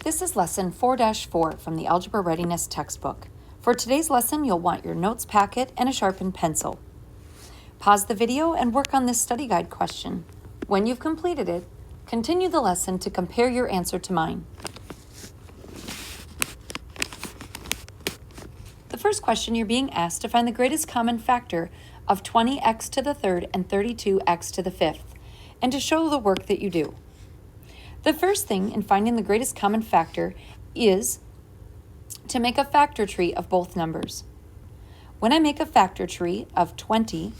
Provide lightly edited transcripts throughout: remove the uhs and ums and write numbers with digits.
This is lesson 4-4 from the Algebra Readiness textbook. For today's lesson, you'll want your notes packet and a sharpened pencil. Pause the video and work on this study guide question. When you've completed it, continue the lesson to compare your answer to mine. The first question, you're being asked to find the greatest common factor of 20x to the third and 32x to the fifth, and to show the work that you do. The first thing in finding the greatest common factor is to make a factor tree of both numbers. When I make a factor tree of 20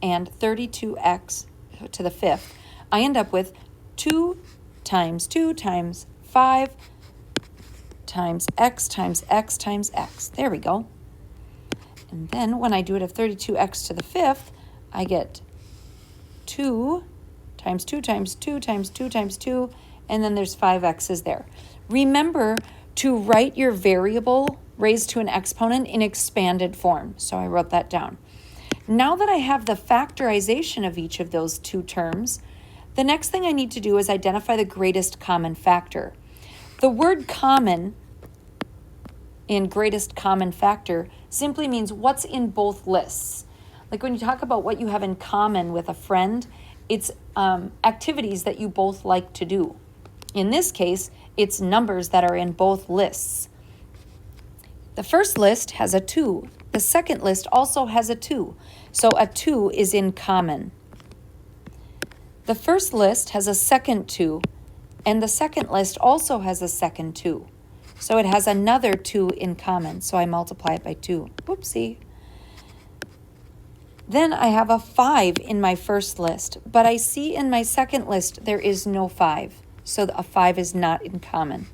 and 32x to the fifth, I end up with 2 times 2 times 5 times x times x times x. There we go. And then when I do it of 32x to the fifth, I get 2 times 2 times 2 times 2 times 2, and then there's 5 x's there. Remember to write your variable raised to an exponent in expanded form. So I wrote that down. Now that I have the factorization of each of those two terms, the next thing I need to do is identify the greatest common factor. The word common in greatest common factor simply means what's in both lists. Like when you talk about what you have in common with a friend, it's activities that you both like to do. In this case, it's numbers that are in both lists. The first list has a 2. The second list also has a 2. So a 2 is in common. The first list has a second 2, and the second list also has a second 2. So it has another 2 in common. So I multiply it by 2. Whoopsie. Then I have a 5 in my first list, but I see in my second list there is no 5, so a 5 is not in common.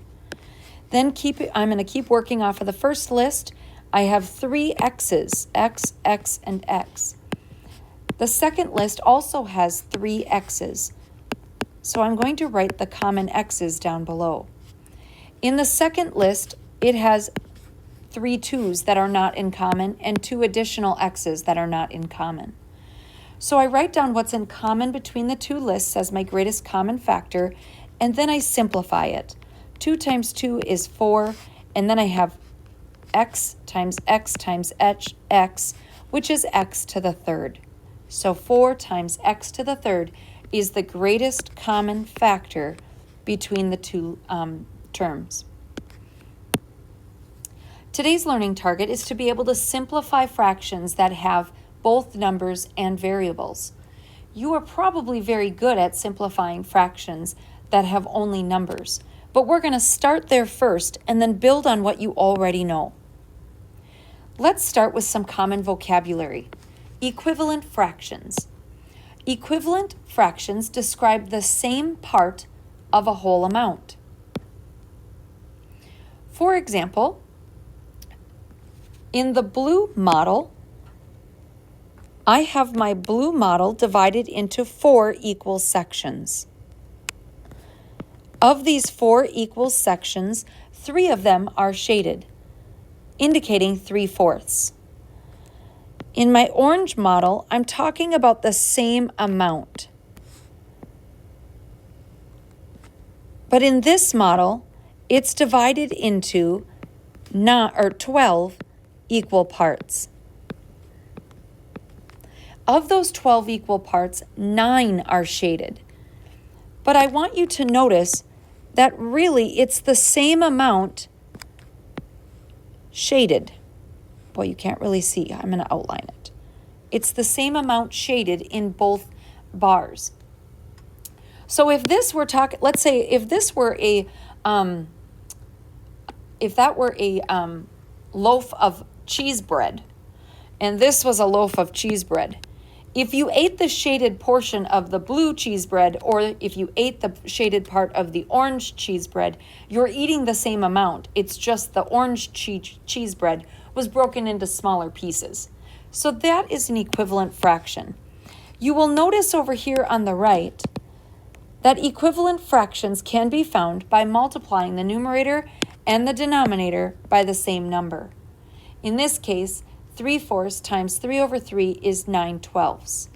Then I'm going to keep working off of the first list. I have 3 x's, x, x, and x. The second list also has 3 x's, so I'm going to write the common x's down below. In the second list, it has 3 2's that are not in common and 2 additional x's that are not in common. So I write down what's in common between the two lists as my greatest common factor, and then I simplify it. 2 times 2 is 4, and then I have x times x times x, which is x to the third. So 4 times x to the third is the greatest common factor between the two terms. Today's learning target is to be able to simplify fractions that have both numbers and variables. You are probably very good at simplifying fractions that have only numbers, but we're going to start there first and then build on what you already know. Let's start with some common vocabulary. Equivalent fractions. Equivalent fractions describe the same part of a whole amount. For example, in the blue model, I have my blue model divided into 4 equal sections. Of these 4 equal sections, 3 of them are shaded, indicating 3/4. In my orange model, I'm talking about the same amount. But in this model, it's divided into 12 equal parts. Of those 12 equal parts, 9 are shaded. But I want you to notice that really it's the same amount shaded. Boy, you can't really see. I'm going to outline it. It's the same amount shaded in both bars. So if this were let's say if this were a loaf of cheese bread, and this was a loaf of cheese bread, if you ate the shaded portion of the blue cheese bread, or if you ate the shaded part of the orange cheese bread, you're eating the same amount. It's just the orange cheese bread was broken into smaller pieces. So that is an equivalent fraction. You will notice over here on the right that equivalent fractions can be found by multiplying the numerator and the denominator by the same number. In this case, 3/4 times 3 over 3 is 9/12.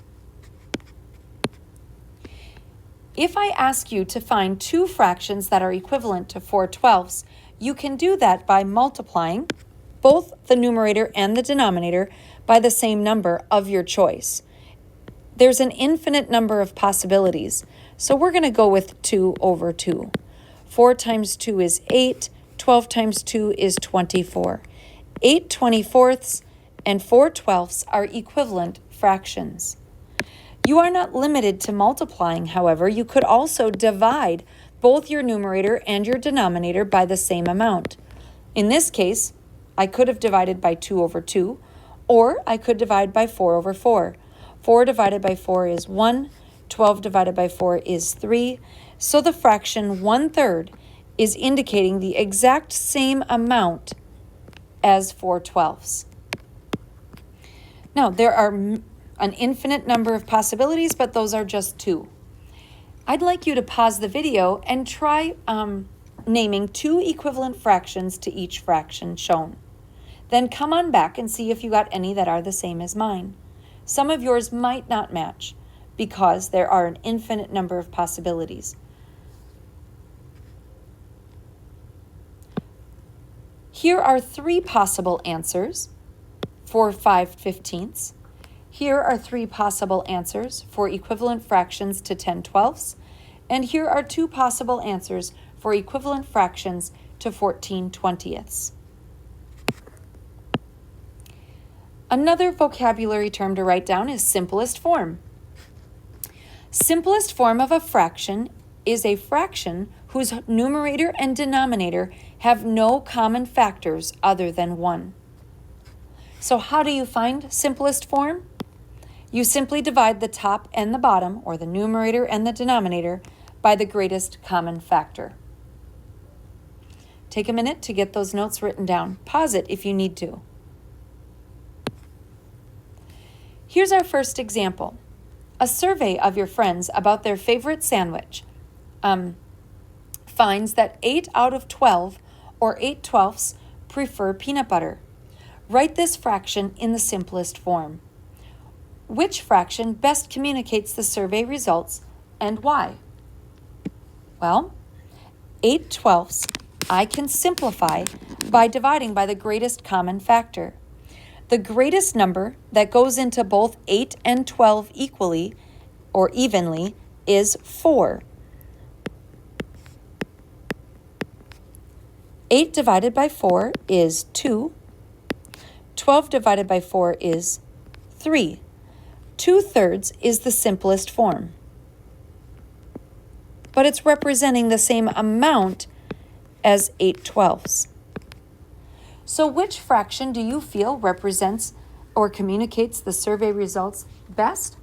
If I ask you to find two fractions that are equivalent to 4/12, you can do that by multiplying both the numerator and the denominator by the same number of your choice. There's an infinite number of possibilities, so we're going to go with 2 over 2. 4 times 2 is 8, 12 times 2 is 24. 8 24ths and 4/12 are equivalent fractions. You are not limited to multiplying, however. You could also divide both your numerator and your denominator by the same amount. In this case, I could have divided by 2 over 2, or I could divide by 4 over 4. 4 divided by 4 is 1, 12 divided by 4 is 3, so the fraction 1/3 is indicating the exact same amount as 4/12. Now, there are an infinite number of possibilities, but those are just two. I'd like you to pause the video and try naming two equivalent fractions to each fraction shown. Then come on back and see if you got any that are the same as mine. Some of yours might not match because there are an infinite number of possibilities. Here are three possible answers for 5/15. Here are three possible answers for equivalent fractions to 10/12. And here are two possible answers for equivalent fractions to 14/20. Another vocabulary term to write down is simplest form. Simplest form of a fraction is a fraction whose numerator and denominator have no common factors other than 1. So how do you find simplest form? You simply divide the top and the bottom, or the numerator and the denominator, by the greatest common factor. Take a minute to get those notes written down. Pause it if you need to. Here's our first example. A survey of your friends about their favorite sandwich finds that 8 out of 12, or 8/12, prefer peanut butter. Write this fraction in the simplest form. Which fraction best communicates the survey results and why? Well, 8/12 I can simplify by dividing by the greatest common factor. The greatest number that goes into both 8 and 12 equally or evenly is 4. 8 divided by 4 is 2. 12 divided by 4 is 3. 2/3 is the simplest form, but it's representing the same amount as 8/12. So which fraction do you feel represents or communicates the survey results best?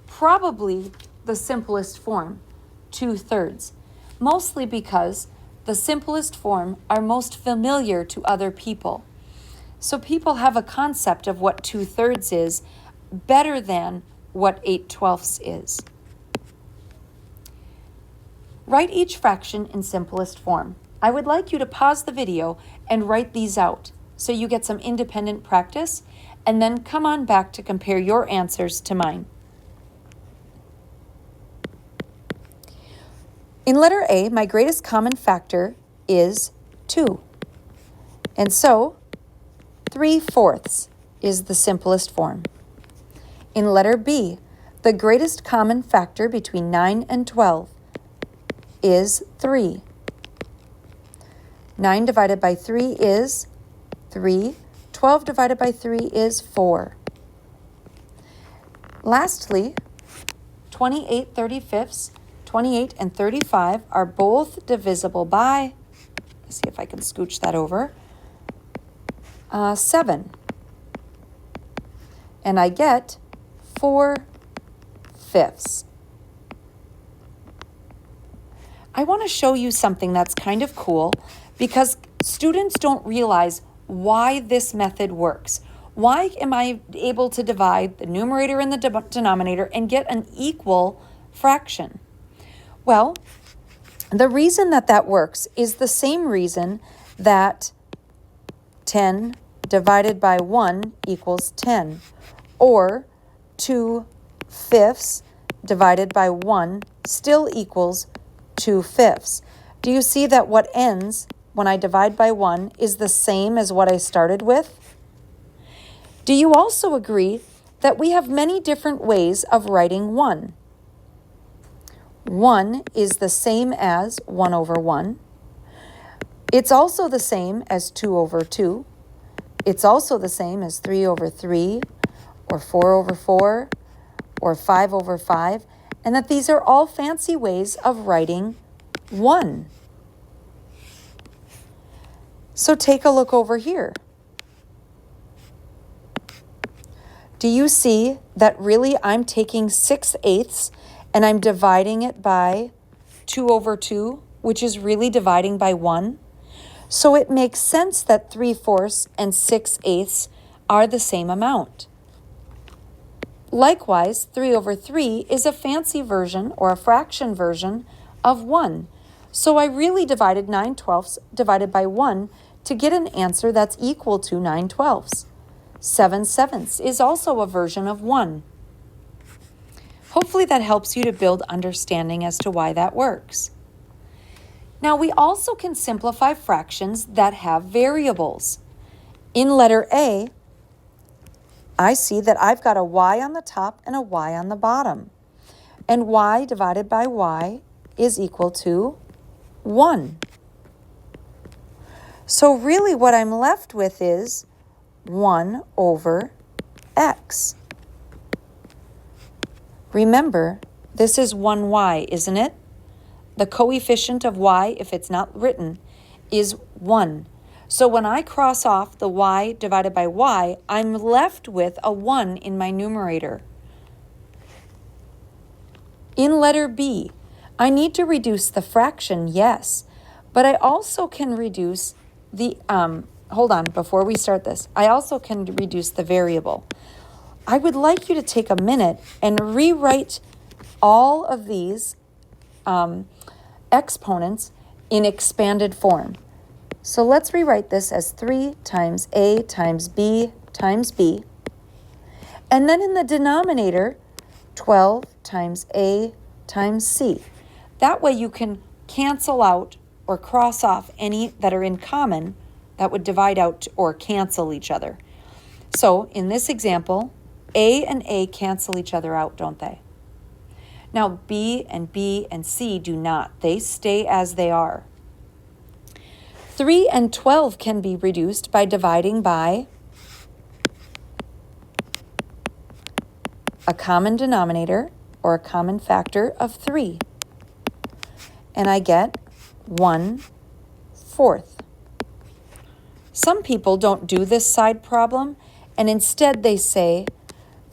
Probably the simplest form, 2/3, mostly because the simplest form are most familiar to other people. So people have a concept of what 2/3 is better than what 8/12 is. Write each fraction in simplest form. I would like you to pause the video and write these out so you get some independent practice, and then come on back to compare your answers to mine. In letter A, my greatest common factor is 2. And so 3/4 is the simplest form. In letter B, the greatest common factor between 9 and 12 is 3. 9 divided by 3 is 3. 12 divided by 3 is 4. Lastly, 28/35, 28 and 35 are both divisible by, let's see if I can scooch that over, 7. And I get 4/5. I want to show you something that's kind of cool because students don't realize why this method works. Why am I able to divide the numerator and the denominator and get an equal fraction? Well, the reason that works is the same reason that 10 divided by 1 equals 10, or 2/5 divided by 1 still equals 2/5. Do you see that what ends when I divide by 1 is the same as what I started with? Do you also agree that we have many different ways of writing 1? 1 is the same as 1 over 1. It's also the same as 2 over 2. It's also the same as 3 over 3, or 4 over 4, or 5 over 5, and that these are all fancy ways of writing 1. So take a look over here. Do you see that really I'm taking 6/8 and I'm dividing it by 2 over 2, which is really dividing by 1? So it makes sense that 3/4 and 6/8 are the same amount. Likewise, 3 over 3 is a fancy version or a fraction version of 1. So I really divided 9/12 divided by 1 to get an answer that's equal to 9/12. 7/7 is also a version of 1. Hopefully that helps you to build understanding as to why that works. Now we also can simplify fractions that have variables. In letter A, I see that I've got a y on the top and a y on the bottom. And y divided by y is equal to 1. So really what I'm left with is 1 over x. Remember, this is 1y, isn't it? The coefficient of y, if it's not written, is 1. So when I cross off the y divided by y, I'm left with a 1 in my numerator. In letter B, I need to reduce the fraction, yes, but I also can reduce the, hold on, before we start this, I also can reduce the variable. I would like you to take a minute and rewrite all of these exponents in expanded form. So let's rewrite this as 3 times a times b times b. And then in the denominator, 12 times a times c. That way you can cancel out or cross off any that are in common that would divide out or cancel each other. So in this example, A and A cancel each other out, don't they? Now B and C do not. They stay as they are. 3 and 12 can be reduced by dividing by a common denominator or a common factor of 3. And I get 1/4. Some people don't do this side problem, and instead they say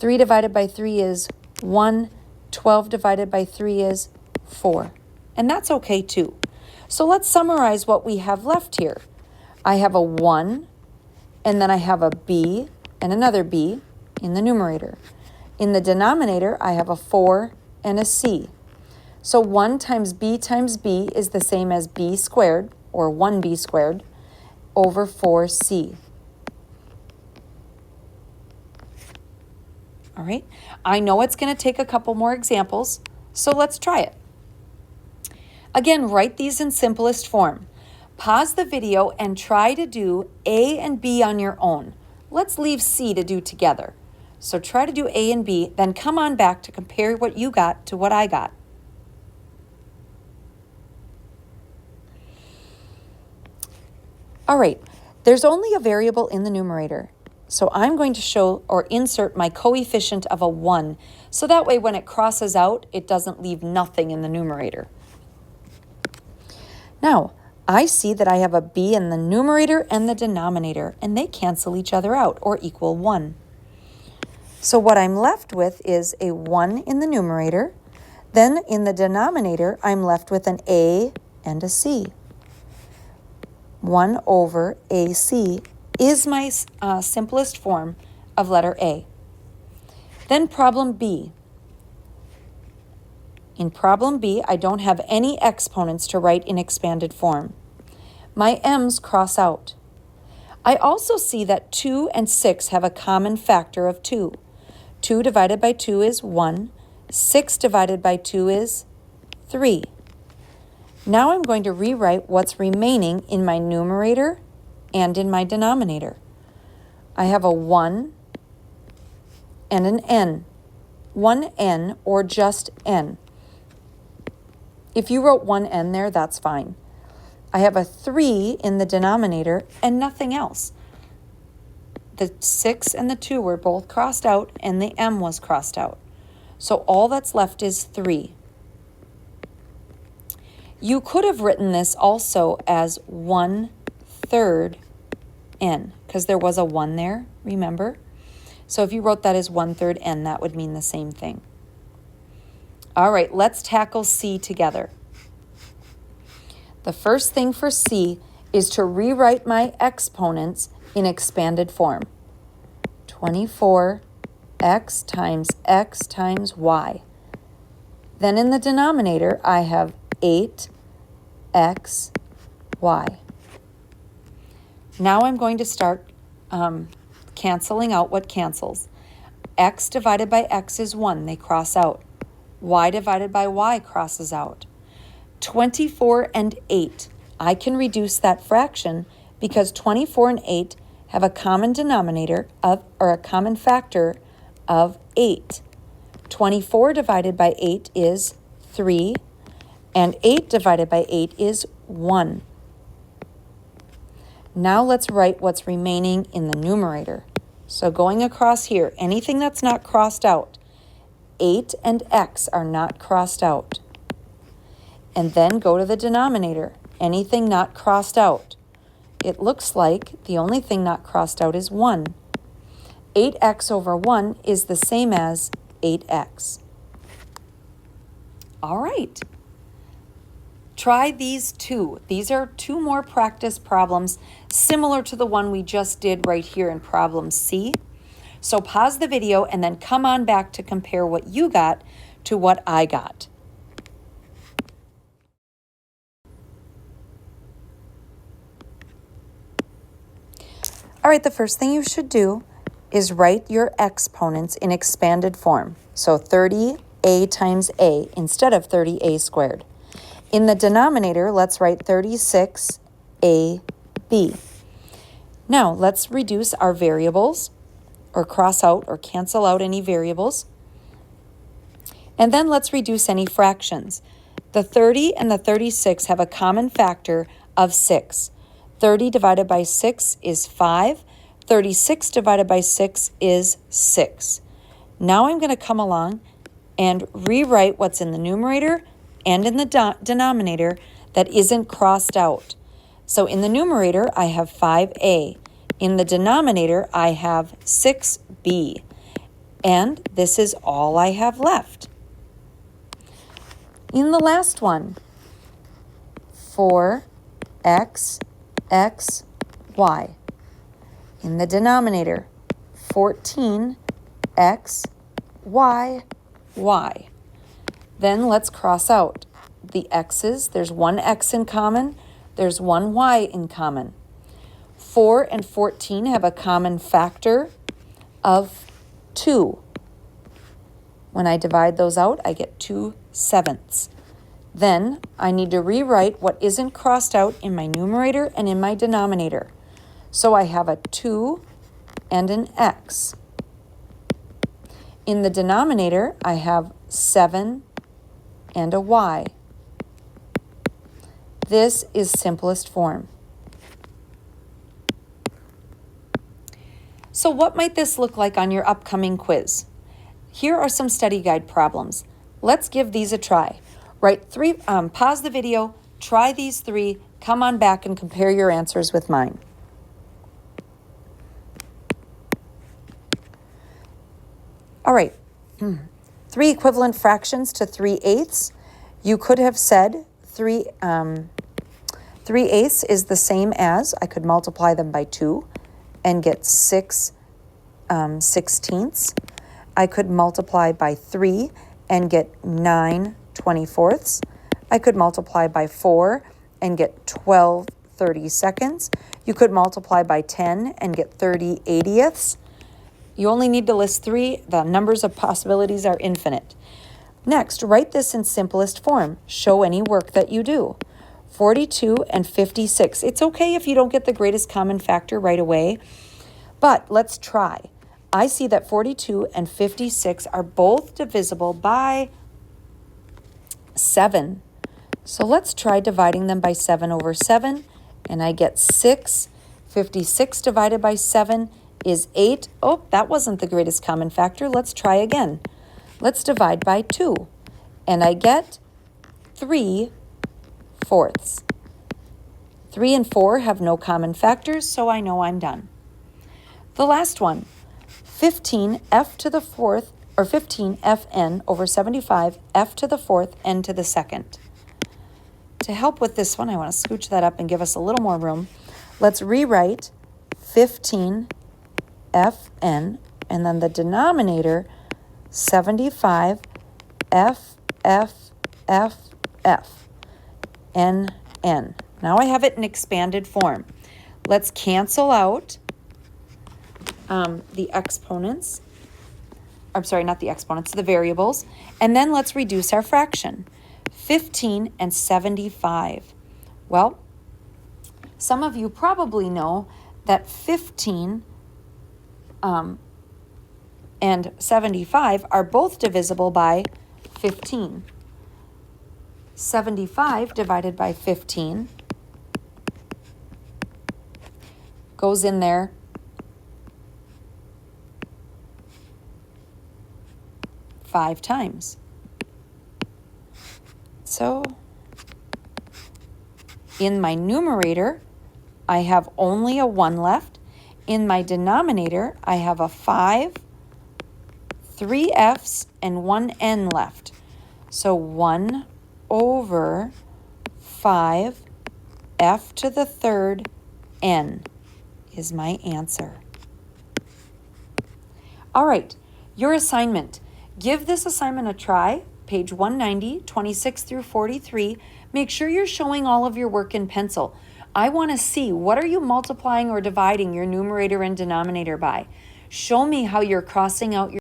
3 divided by 3 is 1, 12 divided by 3 is 4. And that's okay too. So let's summarize what we have left here. I have a 1, and then I have a b and another b in the numerator. In the denominator, I have a 4 and a c. So 1 times b is the same as b squared, or 1b squared, over 4c. All right, I know it's going to take a couple more examples, so let's try it. Again, write these in simplest form. Pause the video and try to do A and B on your own. Let's leave C to do together. So try to do A and B, then come on back to compare what you got to what I got. All right, there's only a variable in the numerator. So I'm going to show or insert my coefficient of a 1. So that way when it crosses out, it doesn't leave nothing in the numerator. Now, I see that I have a b in the numerator and the denominator, and they cancel each other out or equal 1. So what I'm left with is a 1 in the numerator. Then in the denominator, I'm left with an a and a c. 1 over AC is my simplest form of letter A. Then problem B. In problem B, I don't have any exponents to write in expanded form. My m's cross out. I also see that 2 and 6 have a common factor of 2. 2 divided by 2 is 1. 6 divided by 2 is 3. Now I'm going to rewrite what's remaining in my numerator and in my denominator. I have a 1 and an n. 1n or just n. If you wrote 1n there, that's fine. I have a 3 in the denominator and nothing else. The 6 and the 2 were both crossed out and the m was crossed out. So all that's left is 3. You could have written this also as 1/3 n, because there was a 1 there, remember? So if you wrote that as 1/3 n, that would mean the same thing. All right, let's tackle C together. The first thing for C is to rewrite my exponents in expanded form. 24x times x times y. Then in the denominator, I have 8xy. Now I'm going to start canceling out what cancels. X divided by x is 1. They cross out. Y divided by y crosses out. 24 and 8. I can reduce that fraction because 24 and 8 have a common denominator or a common factor of 8. 24 divided by 8 is 3, and 8 divided by 8 is 1. Now let's write what's remaining in the numerator. So going across here, anything that's not crossed out, 8 and x are not crossed out. And then go to the denominator, anything not crossed out. It looks like the only thing not crossed out is 1. 8x over 1 is the same as 8x. All right. Try these two. These are two more practice problems similar to the one we just did right here in problem C. So pause the video and then come on back to compare what you got to what I got. All right, the first thing you should do is write your exponents in expanded form. So 30a times a instead of 30a squared. In the denominator, let's write 36ab. Now, let's reduce our variables, or cross out or cancel out any variables. And then let's reduce any fractions. The 30 and the 36 have a common factor of 6. 30 divided by 6 is 5. 36 divided by 6 is 6. Now I'm going to come along and rewrite what's in the numerator and in the denominator that isn't crossed out. So in the numerator, I have 5a. In the denominator, I have 6b. And this is all I have left. In the last one, 4x, x, y. In the denominator, 14x, y, y. Then let's cross out the x's. There's one x in common. There's one y in common. 4 and 14 have a common factor of 2. When I divide those out, I get 2/7. Then I need to rewrite what isn't crossed out in my numerator and in my denominator. So I have a 2 and an x. In the denominator, I have 7 and a y. This is simplest form. So what might this look like on your upcoming quiz? Here are some study guide problems. Let's give these a try. Pause the video, try these 3, come on back and compare your answers with mine. All right, 3 equivalent fractions to 3/8. You could have said 3/8 is the same as, I could multiply them by 2 and get 6/16. I could multiply by 3 and get 9/24. I could multiply by 4 and get 12/32. You could multiply by 10 and get 30/80. You only need to list 3. The numbers of possibilities are infinite. Next, write this in simplest form. Show any work that you do. 42 and 56. It's okay if you don't get the greatest common factor right away, but let's try. I see that 42 and 56 are both divisible by 7. So let's try dividing them by 7 over 7, and I get 6. 56 divided by 7 is 8. Oh, that wasn't the greatest common factor. Let's try again. Let's divide by 2, and I get 3/4. 3 and 4 have no common factors, so I know I'm done. The last one, 15f to the 4th, or 15fn over 75, f to the 4th, n to the 2nd. To help with this one, I want to scooch that up and give us a little more room. Let's rewrite 15fn, and then the denominator, 75 f, n, n. Now I have it in expanded form. Let's cancel out the exponents. I'm sorry, not the exponents, the variables. And then let's reduce our fraction. 15 and 75. Well, some of you probably know that 15 and 75 are both divisible by 15. 75 divided by 15 goes in there 5 times. So in my numerator, I have only a 1 left. In my denominator, I have a 5, 3 f's, and 1 n left. So 1 over 5 f to the 3rd n is my answer. All right, your assignment. Give this assignment a try, page 190, 26 through 43. Make sure you're showing all of your work in pencil. I want to see, what are you multiplying or dividing your numerator and denominator by? Show me how you're crossing out your